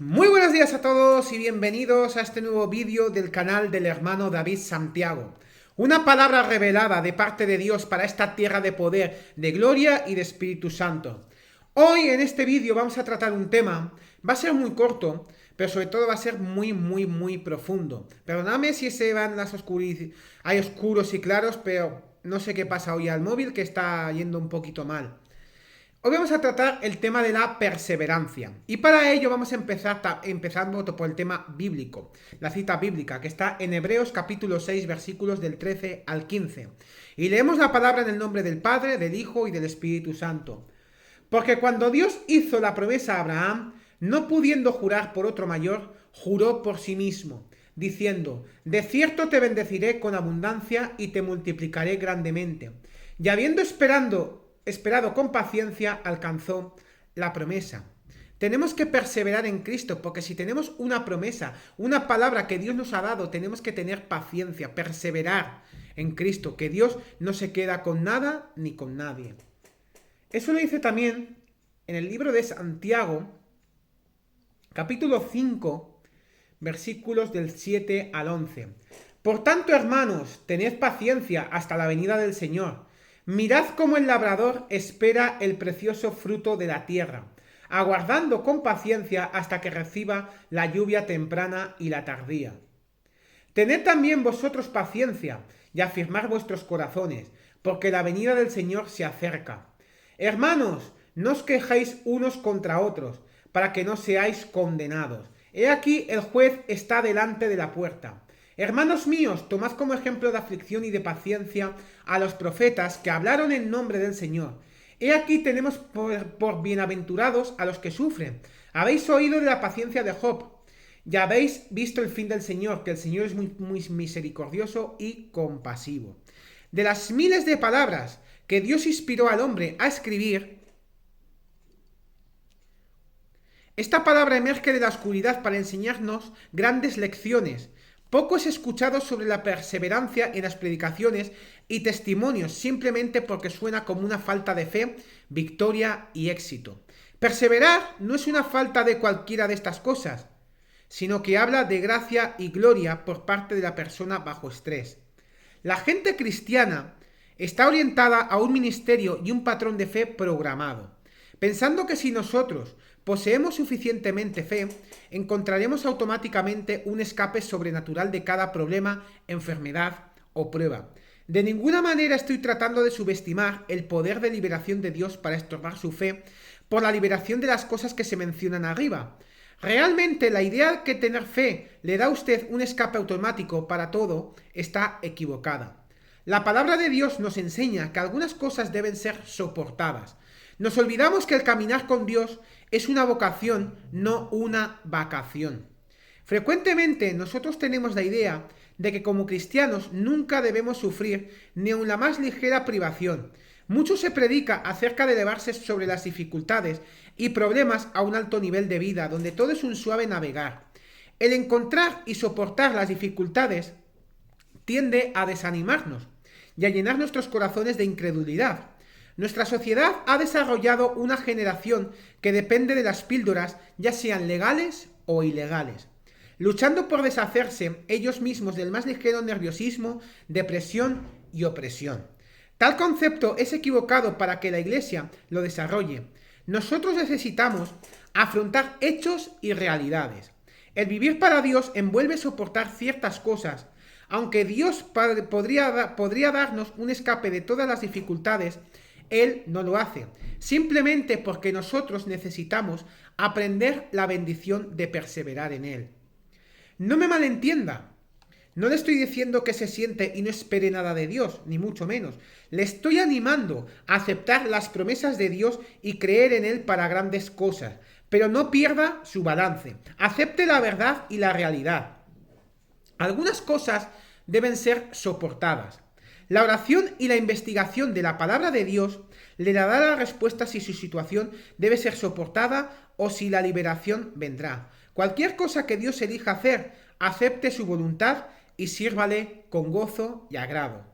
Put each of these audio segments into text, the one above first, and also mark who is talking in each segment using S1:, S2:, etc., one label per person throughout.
S1: Muy buenos días a todos y bienvenidos a este nuevo vídeo del canal del hermano David Santiago. Una palabra revelada de parte de Dios para esta tierra de poder, de gloria y de Espíritu Santo. Hoy en este vídeo vamos a tratar un tema, va a ser muy corto, pero sobre todo va a ser muy profundo. Perdóname si se van hay oscuros y claros, pero no sé qué pasa hoy al móvil que está yendo un poquito mal. Hoy vamos a tratar el tema de la perseverancia y para ello vamos a empezando por el tema bíblico, la cita bíblica que está en Hebreos capítulo 6 versículos del 13 al 15 y leemos la palabra en el nombre del Padre, del Hijo y del Espíritu Santo. Porque cuando Dios hizo la promesa a Abraham, no pudiendo jurar por otro mayor, juró por sí mismo, diciendo: de cierto te bendeciré con abundancia y te multiplicaré grandemente. Y habiendo esperado con paciencia, alcanzó la promesa. Tenemos que perseverar en Cristo, porque si tenemos una promesa, una palabra que Dios nos ha dado, tenemos que tener paciencia, perseverar en Cristo, que Dios no se queda con nada ni con nadie. Eso lo dice también en el libro de Santiago, capítulo 5, versículos del 7 al 11. Por tanto, hermanos, tened paciencia hasta la venida del Señor. Mirad cómo el labrador espera el precioso fruto de la tierra, aguardando con paciencia hasta que reciba la lluvia temprana y la tardía. Tened también vosotros paciencia y afirmad vuestros corazones, porque la venida del Señor se acerca. Hermanos, no os quejéis unos contra otros, para que no seáis condenados. He aquí el juez está delante de la puerta. Hermanos míos, tomad como ejemplo de aflicción y de paciencia a los profetas que hablaron en nombre del Señor. He aquí tenemos por bienaventurados a los que sufren. Habéis oído de la paciencia de Job. Ya habéis visto el fin del Señor, que el Señor es muy misericordioso y compasivo. De las miles de palabras que Dios inspiró al hombre a escribir, esta palabra emerge de la oscuridad para enseñarnos grandes lecciones. Poco es escuchado sobre la perseverancia en las predicaciones y testimonios simplemente porque suena como una falta de fe, victoria y éxito. Perseverar no es una falta de cualquiera de estas cosas, sino que habla de gracia y gloria por parte de la persona bajo estrés. La gente cristiana está orientada a un ministerio y un patrón de fe programado, pensando que si nosotros poseemos suficientemente fe, encontraremos automáticamente un escape sobrenatural de cada problema, enfermedad o prueba. De ninguna manera estoy tratando de subestimar el poder de liberación de Dios para estorbar su fe por la liberación de las cosas que se mencionan arriba. Realmente la idea que tener fe le da a usted un escape automático para todo está equivocada. La palabra de Dios nos enseña que algunas cosas deben ser soportadas. Nos olvidamos que el caminar con Dios es una vocación, no una vacación. Frecuentemente nosotros tenemos la idea de que como cristianos nunca debemos sufrir ni aun la más ligera privación. Mucho se predica acerca de elevarse sobre las dificultades y problemas a un alto nivel de vida, donde todo es un suave navegar. El encontrar y soportar las dificultades tiende a desanimarnos y a llenar nuestros corazones de incredulidad. Nuestra sociedad ha desarrollado una generación que depende de las píldoras, ya sean legales o ilegales, luchando por deshacerse ellos mismos del más ligero nerviosismo, depresión y opresión. Tal concepto es equivocado para que la Iglesia lo desarrolle. Nosotros necesitamos afrontar hechos y realidades. El vivir para Dios envuelve soportar ciertas cosas. Aunque Dios podría darnos un escape de todas las dificultades, Él no lo hace, simplemente porque nosotros necesitamos aprender la bendición de perseverar en Él. No me malentienda, no le estoy diciendo que se siente y no espere nada de Dios, ni mucho menos. Le estoy animando a aceptar las promesas de Dios y creer en Él para grandes cosas, pero no pierda su balance. Acepte la verdad y la realidad. Algunas cosas deben ser soportadas. La oración y la investigación de la palabra de Dios le dará la respuesta si su situación debe ser soportada o si la liberación vendrá. Cualquier cosa que Dios elija hacer, acepte su voluntad y sírvale con gozo y agrado.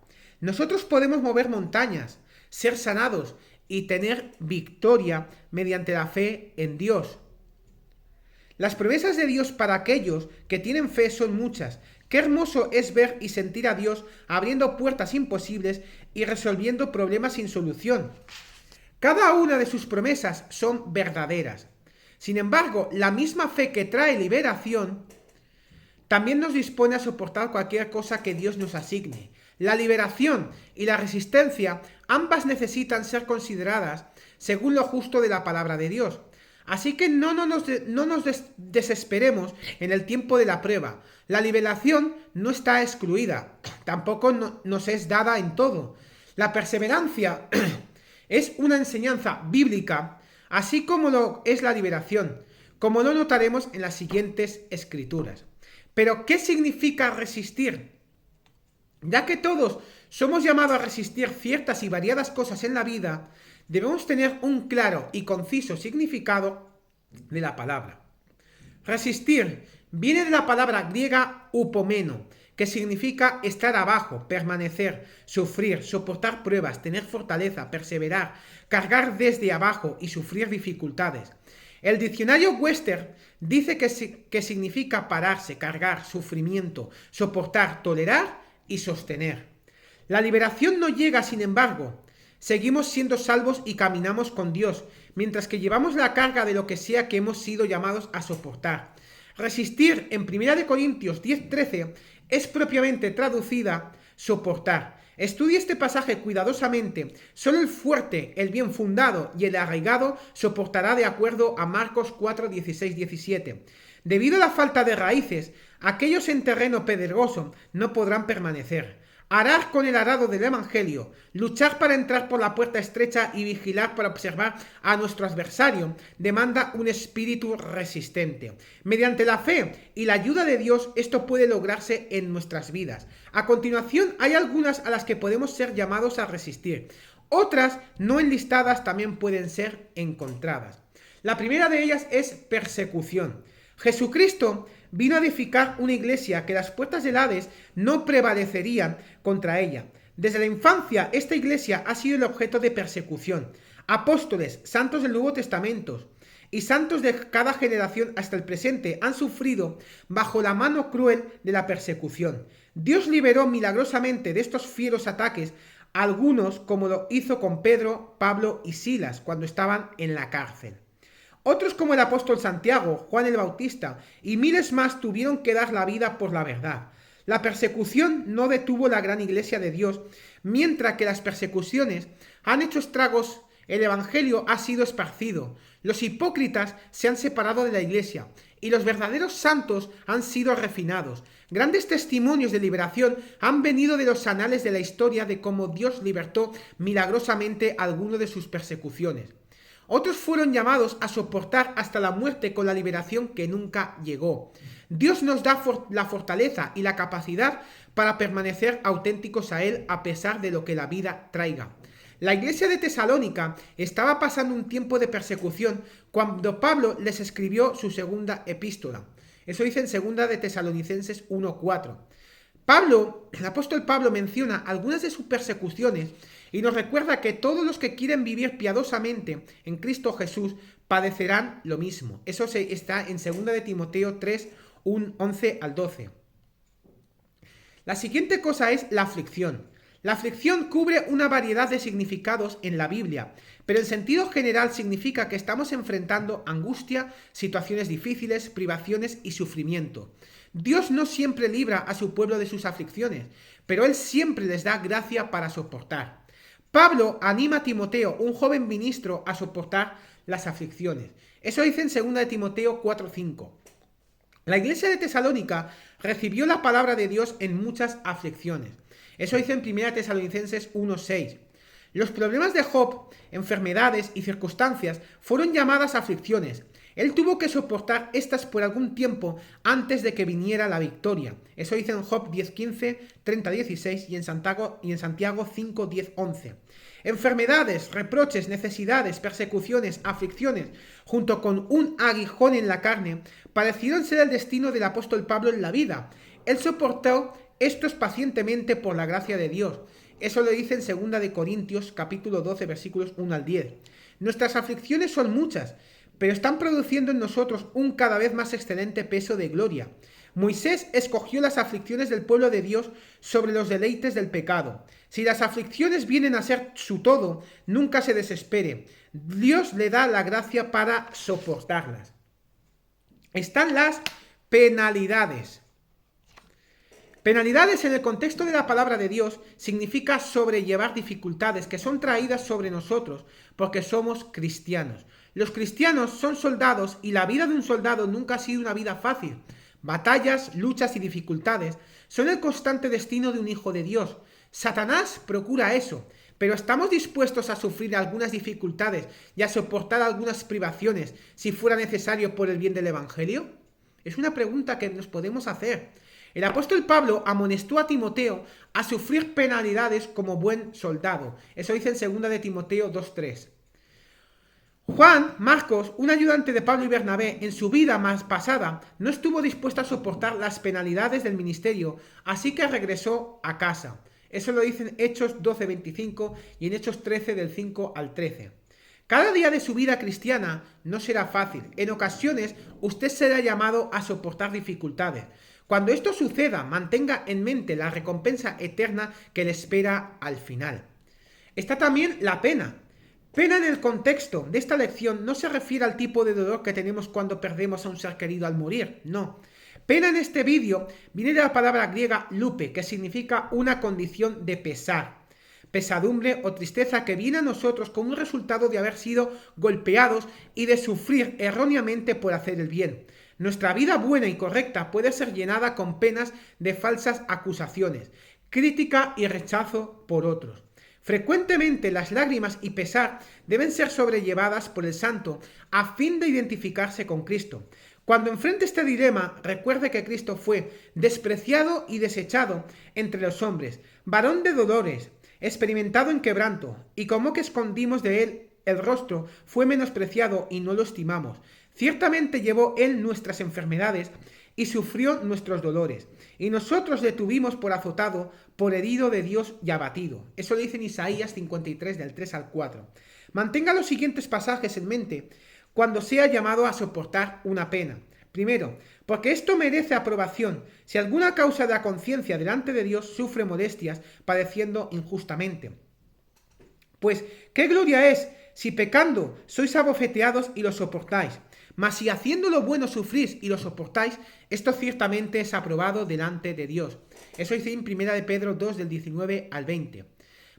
S1: Nosotros podemos mover montañas, ser sanados y tener victoria mediante la fe en Dios. Las promesas de Dios para aquellos que tienen fe son muchas. Qué hermoso es ver y sentir a Dios abriendo puertas imposibles y resolviendo problemas sin solución. Cada una de sus promesas son verdaderas. Sin embargo, la misma fe que trae liberación también nos dispone a soportar cualquier cosa que Dios nos asigne. La liberación y la resistencia ambas necesitan ser consideradas según lo justo de la palabra de Dios. Así que no nos desesperemos en el tiempo de la prueba. La liberación no está excluida, tampoco nos es dada en todo. La perseverancia es una enseñanza bíblica, así como lo es la liberación, como lo notaremos en las siguientes escrituras. Pero, ¿qué significa resistir? Ya que todos somos llamados a resistir ciertas y variadas cosas en la vida, debemos tener un claro y conciso significado de la palabra. Resistir viene de la palabra griega upomeno, que significa estar abajo, permanecer, sufrir, soportar pruebas, tener fortaleza, perseverar, cargar desde abajo y sufrir dificultades. El diccionario Webster dice que significa pararse, cargar, sufrimiento, soportar, tolerar y sostener. La liberación no llega, sin embargo. Seguimos siendo salvos y caminamos con Dios, mientras que llevamos la carga de lo que sea que hemos sido llamados a soportar. Resistir en 1 Corintios 10:13 es propiamente traducida soportar. Estudie este pasaje cuidadosamente. Solo el fuerte, el bien fundado y el arraigado soportará, de acuerdo a Marcos 4:16-17. Debido a la falta de raíces, aquellos en terreno pedregoso no podrán permanecer. Arar con el arado del Evangelio, luchar para entrar por la puerta estrecha y vigilar para observar a nuestro adversario demanda un espíritu resistente. Mediante la fe y la ayuda de Dios, esto puede lograrse en nuestras vidas. A continuación, hay algunas a las que podemos ser llamados a resistir. Otras, no enlistadas, también pueden ser encontradas. La primera de ellas es persecución. Jesucristo vino a edificar una iglesia que las puertas del Hades no prevalecerían contra ella. Desde la infancia, esta iglesia ha sido el objeto de persecución. Apóstoles, santos del Nuevo Testamento y santos de cada generación hasta el presente han sufrido bajo la mano cruel de la persecución. Dios liberó milagrosamente de estos fieros ataques a algunos, como lo hizo con Pedro, Pablo y Silas cuando estaban en la cárcel. Otros, como el apóstol Santiago, Juan el Bautista y miles más, tuvieron que dar la vida por la verdad. La persecución no detuvo la gran iglesia de Dios, mientras que las persecuciones han hecho estragos. El evangelio ha sido esparcido. Los hipócritas se han separado de la iglesia y los verdaderos santos han sido refinados. Grandes testimonios de liberación han venido de los anales de la historia de cómo Dios libertó milagrosamente a alguno de sus persecuciones. Otros fueron llamados a soportar hasta la muerte con la liberación que nunca llegó. Dios nos da la fortaleza y la capacidad para permanecer auténticos a Él a pesar de lo que la vida traiga. La iglesia de Tesalónica estaba pasando un tiempo de persecución cuando Pablo les escribió su segunda epístola. Eso dice en 2 de Tesalonicenses 1:4. El apóstol Pablo menciona algunas de sus persecuciones y nos recuerda que todos los que quieren vivir piadosamente en Cristo Jesús padecerán lo mismo. Eso está en 2 de Timoteo 3, 11 al 12. La siguiente cosa es la aflicción. La aflicción cubre una variedad de significados en la Biblia, pero en sentido general significa que estamos enfrentando angustia, situaciones difíciles, privaciones y sufrimiento. Dios no siempre libra a su pueblo de sus aflicciones, pero Él siempre les da gracia para soportar. Pablo anima a Timoteo, un joven ministro, a soportar las aflicciones. Eso dice en 2 de Timoteo 4:5. La iglesia de Tesalónica recibió la palabra de Dios en muchas aflicciones. Eso dice en 1 Tesalonicenses 1:6. Los problemas de Job, enfermedades y circunstancias fueron llamadas aflicciones. Él tuvo que soportar estas por algún tiempo antes de que viniera la victoria. Eso dice en Job 10:15, 30:16 y en Santiago 5:10-11. Enfermedades, reproches, necesidades, persecuciones, aflicciones, junto con un aguijón en la carne, parecieron ser el destino del apóstol Pablo en la vida. Él soportó estos pacientemente por la gracia de Dios. Eso lo dice en 2 de Corintios capítulo 12 versículos 1 al 10. Nuestras aflicciones son muchas, pero están produciendo en nosotros un cada vez más excelente peso de gloria. Moisés escogió las aflicciones del pueblo de Dios sobre los deleites del pecado. Si las aflicciones vienen a ser su todo, nunca se desespere. Dios le da la gracia para soportarlas. Están las penalidades. Penalidades en el contexto de la palabra de Dios significa sobrellevar dificultades que son traídas sobre nosotros porque somos cristianos. Los cristianos son soldados y la vida de un soldado nunca ha sido una vida fácil. Batallas, luchas y dificultades son el constante destino de un hijo de Dios. Satanás procura eso, pero ¿estamos dispuestos a sufrir algunas dificultades y a soportar algunas privaciones si fuera necesario por el bien del Evangelio? Es una pregunta que nos podemos hacer. El apóstol Pablo amonestó a Timoteo a sufrir penalidades como buen soldado. Eso dice en 2 de Timoteo 2:3. Juan Marcos, un ayudante de Pablo y Bernabé, en su vida más pasada, no estuvo dispuesto a soportar las penalidades del ministerio, así que regresó a casa. Eso lo dice en Hechos 12:25 y en Hechos 13 del 5 al 13. Cada día de su vida cristiana no será fácil. En ocasiones usted será llamado a soportar dificultades. Cuando esto suceda, mantenga en mente la recompensa eterna que le espera al final. Está también la pena. Pena en el contexto de esta lección no se refiere al tipo de dolor que tenemos cuando perdemos a un ser querido al morir, no. Pena en este vídeo viene de la palabra griega lupe, que significa una condición de pesar, pesadumbre o tristeza que viene a nosotros como un resultado de haber sido golpeados y de sufrir erróneamente por hacer el bien. Nuestra vida buena y correcta puede ser llenada con penas de falsas acusaciones, crítica y rechazo por otros. Frecuentemente las lágrimas y pesar deben ser sobrellevadas por el santo a fin de identificarse con Cristo. Cuando enfrente este dilema, recuerde que Cristo fue despreciado y desechado entre los hombres, varón de dolores, experimentado en quebranto, y como que escondimos de él el rostro, fue menospreciado y no lo estimamos. Ciertamente llevó él nuestras enfermedades y sufrió nuestros dolores, y nosotros le tuvimos por azotado, por herido de Dios y abatido. Eso lo dice en Isaías 53 del 3 al 4. Mantenga los siguientes pasajes en mente cuando sea llamado a soportar una pena. Primero, porque esto merece aprobación si alguna causa de la conciencia delante de Dios sufre molestias padeciendo injustamente. Pues, ¿qué gloria es si pecando sois abofeteados y lo soportáis? Mas si haciendo lo bueno sufrís y lo soportáis, esto ciertamente es aprobado delante de Dios. Eso dice en 1 de Pedro 2 del 19 al 20.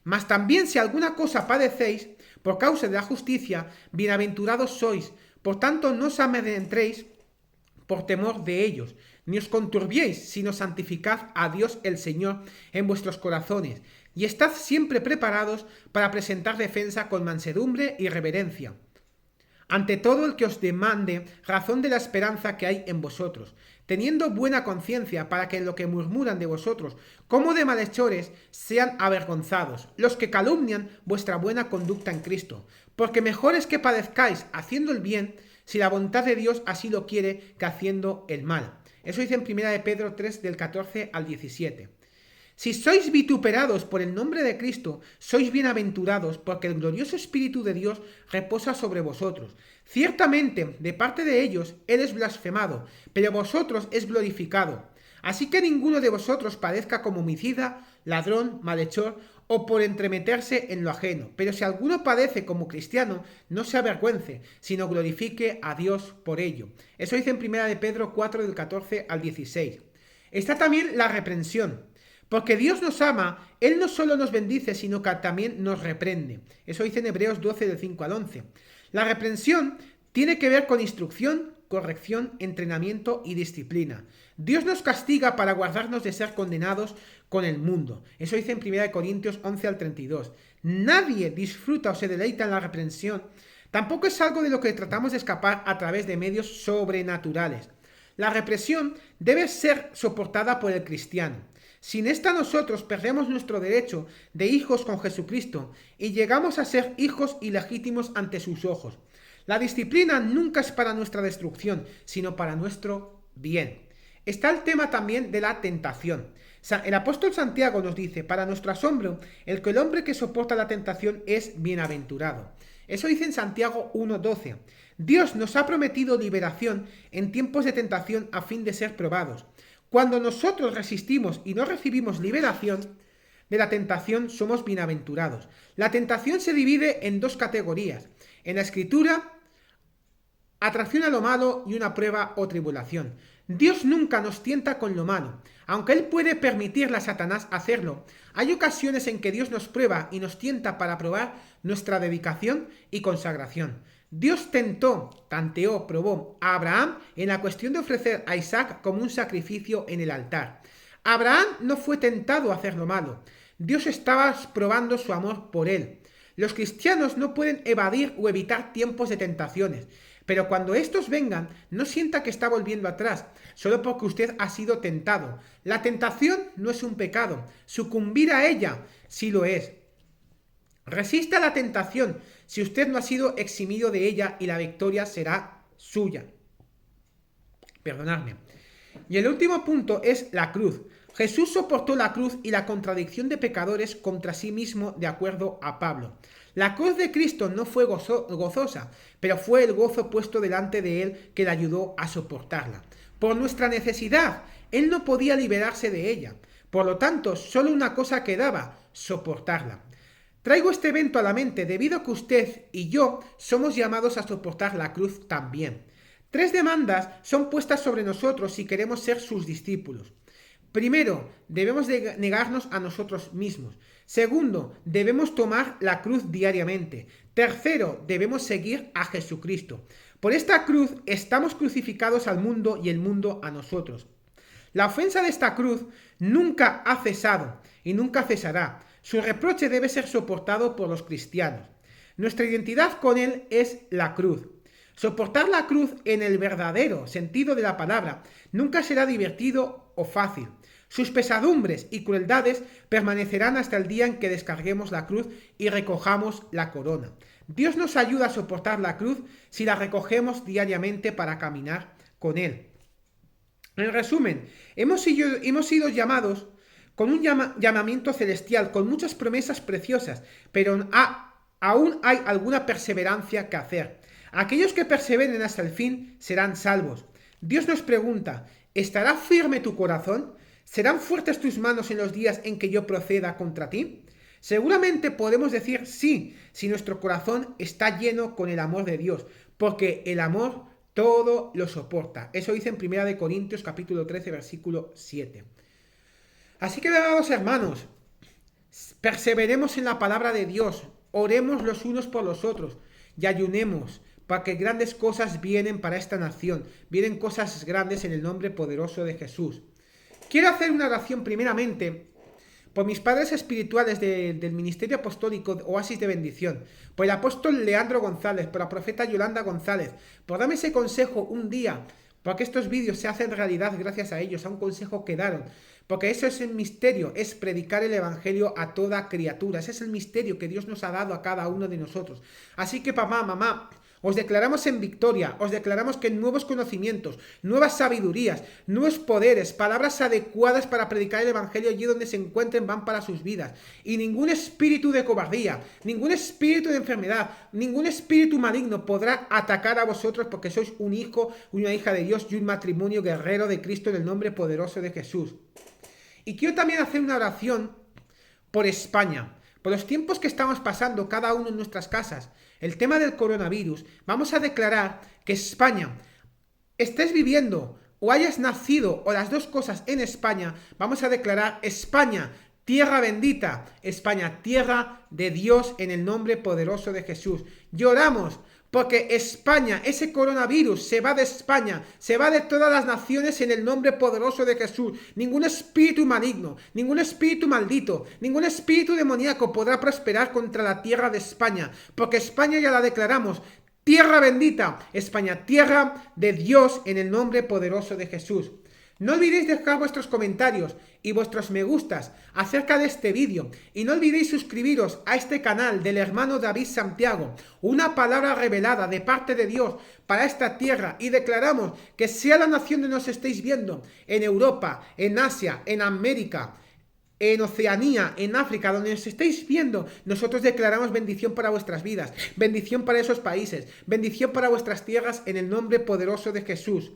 S1: Mas también si alguna cosa padecéis por causa de la justicia, bienaventurados sois. Por tanto, no os amedrentéis por temor de ellos, ni os conturbiéis, sino santificad a Dios el Señor en vuestros corazones, y estad siempre preparados para presentar defensa con mansedumbre y reverencia ante todo el que os demande razón de la esperanza que hay en vosotros, teniendo buena conciencia para que en lo que murmuran de vosotros como de malhechores sean avergonzados, los que calumnian vuestra buena conducta en Cristo, porque mejor es que padezcáis haciendo el bien, si la voluntad de Dios así lo quiere, que haciendo el mal. Eso dice en 1 de Pedro 3 del 14 al 17. Si sois vituperados por el nombre de Cristo, sois bienaventurados, porque el glorioso Espíritu de Dios reposa sobre vosotros. Ciertamente, de parte de ellos, Él es blasfemado, pero vosotros es glorificado. Así que ninguno de vosotros padezca como homicida, ladrón, malhechor, o por entremeterse en lo ajeno. Pero si alguno padece como cristiano, no se avergüence, sino glorifique a Dios por ello. Eso dice en 1 de Pedro 4 del 14 al 16. Está también la reprensión. Porque Dios nos ama, Él no solo nos bendice, sino que también nos reprende. Eso dice en Hebreos 12 del 5 al 11. La reprensión tiene que ver con instrucción, corrección, entrenamiento y disciplina. Dios nos castiga para guardarnos de ser condenados con el mundo. Eso dice en 1 Corintios 11 al 32. Nadie disfruta o se deleita en la reprensión. Tampoco es algo de lo que tratamos de escapar a través de medios sobrenaturales. La represión debe ser soportada por el cristiano. Sin esta nosotros perdemos nuestro derecho de hijos con Jesucristo y llegamos a ser hijos ilegítimos ante sus ojos. La disciplina nunca es para nuestra destrucción, sino para nuestro bien. Está el tema también de la tentación. El apóstol Santiago nos dice, para nuestro asombro, el hombre que soporta la tentación es bienaventurado. Eso dice en Santiago 1:12. Dios nos ha prometido liberación en tiempos de tentación a fin de ser probados. Cuando nosotros resistimos y no recibimos liberación de la tentación, somos bienaventurados. La tentación se divide en dos categorías. En la Escritura, atracción a lo malo y una prueba o tribulación. Dios nunca nos tienta con lo malo. Aunque Él puede permitirle a Satanás hacerlo, hay ocasiones en que Dios nos prueba y nos tienta para probar nuestra dedicación y consagración. Dios tanteó, probó a Abraham en la cuestión de ofrecer a Isaac como un sacrificio en el altar. Abraham no fue tentado a hacer lo malo. Dios estaba probando su amor por él. Los cristianos no pueden evadir o evitar tiempos de tentaciones, pero cuando estos vengan, no sienta que está volviendo atrás, solo porque usted ha sido tentado. La tentación no es un pecado, sucumbir a ella sí lo es. Resista a la tentación si usted no ha sido eximido de ella y la victoria será suya. Perdonadme. Y el último punto es la cruz. Jesús soportó la cruz y la contradicción de pecadores contra sí mismo, de acuerdo a Pablo. La cruz de Cristo no fue gozosa, pero fue el gozo puesto delante de él que le ayudó a soportarla. Por nuestra necesidad, él no podía liberarse de ella. Por lo tanto, solo una cosa quedaba: soportarla. Traigo este evento a la mente debido a que usted y yo somos llamados a soportar la cruz también. 3 demandas son puestas sobre nosotros si queremos ser sus discípulos. Primero, debemos de negarnos a nosotros mismos. Segundo, debemos tomar la cruz diariamente. Tercero, debemos seguir a Jesucristo. Por esta cruz estamos crucificados al mundo y el mundo a nosotros. La ofensa de esta cruz nunca ha cesado y nunca cesará. Su reproche debe ser soportado por los cristianos. Nuestra identidad con Él es la cruz. Soportar la cruz en el verdadero sentido de la palabra nunca será divertido o fácil. Sus pesadumbres y crueldades permanecerán hasta el día en que descarguemos la cruz y recojamos la corona. Dios nos ayuda a soportar la cruz si la recogemos diariamente para caminar con Él. En resumen, hemos sido llamados con un llamamiento celestial, con muchas promesas preciosas, pero aún hay alguna perseverancia que hacer. Aquellos que perseveren hasta el fin serán salvos. Dios nos pregunta: ¿estará firme tu corazón? ¿Serán fuertes tus manos en los días en que yo proceda contra ti? Seguramente podemos decir sí, si nuestro corazón está lleno con el amor de Dios, porque el amor todo lo soporta. Eso dice en 1 Corintios capítulo 13, versículo 7. Así que, amados hermanos, perseveremos en la palabra de Dios, oremos los unos por los otros y ayunemos, porque grandes cosas vienen para esta nación, vienen cosas grandes en el nombre poderoso de Jesús. Quiero hacer una oración primeramente por mis padres espirituales del Ministerio Apostólico Oasis de Bendición, por el apóstol Leandro González, por la profeta Yolanda González, por darme ese consejo un día, porque estos vídeos se hacen realidad gracias a ellos, a un consejo que daron, porque eso es el misterio, es predicar el evangelio a toda criatura. Ese es el misterio que Dios nos ha dado a cada uno de nosotros. Así que papá, mamá, os declaramos en victoria, os declaramos que nuevos conocimientos, nuevas sabidurías, nuevos poderes, palabras adecuadas para predicar el evangelio allí donde se encuentren van para sus vidas. Y ningún espíritu de cobardía, ningún espíritu de enfermedad, ningún espíritu maligno podrá atacar a vosotros, porque sois un hijo, una hija de Dios y un matrimonio guerrero de Cristo en el nombre poderoso de Jesús. Y quiero también hacer una oración por España, por los tiempos que estamos pasando cada uno en nuestras casas. El tema del coronavirus, vamos a declarar que España, estés viviendo o hayas nacido o las dos cosas en España, vamos a declarar España, tierra bendita, España, tierra de Dios en el nombre poderoso de Jesús. Lloramos porque España, ese coronavirus se va de España, se va de todas las naciones en el nombre poderoso de Jesús. Ningún espíritu maligno, ningún espíritu maldito, ningún espíritu demoníaco podrá prosperar contra la tierra de España, porque España ya la declaramos tierra bendita, España, tierra de Dios en el nombre poderoso de Jesús. No olvidéis dejar vuestros comentarios y vuestros me gustas acerca de este vídeo, y no olvidéis suscribiros a este canal del hermano David Santiago, una palabra revelada de parte de Dios para esta tierra, y declaramos que sea la nación donde nos estéis viendo, en Europa, en Asia, en América, en Oceanía, en África, donde nos estáis viendo, nosotros declaramos bendición para vuestras vidas, bendición para esos países, bendición para vuestras tierras en el nombre poderoso de Jesús.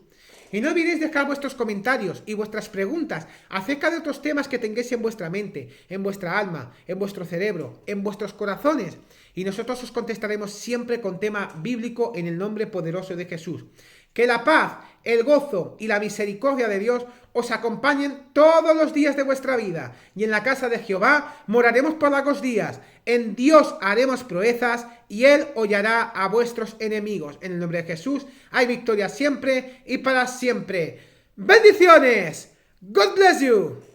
S1: Y no olvidéis dejar vuestros comentarios y vuestras preguntas acerca de otros temas que tengáis en vuestra mente, en vuestra alma, en vuestro cerebro, en vuestros corazones. Y nosotros os contestaremos siempre con tema bíblico en el nombre poderoso de Jesús. Que la paz, el gozo y la misericordia de Dios os acompañen todos los días de vuestra vida. Y en la casa de Jehová moraremos por largos días. En Dios haremos proezas y Él hollará a vuestros enemigos. En el nombre de Jesús hay victoria siempre y para siempre. ¡Bendiciones! God bless you.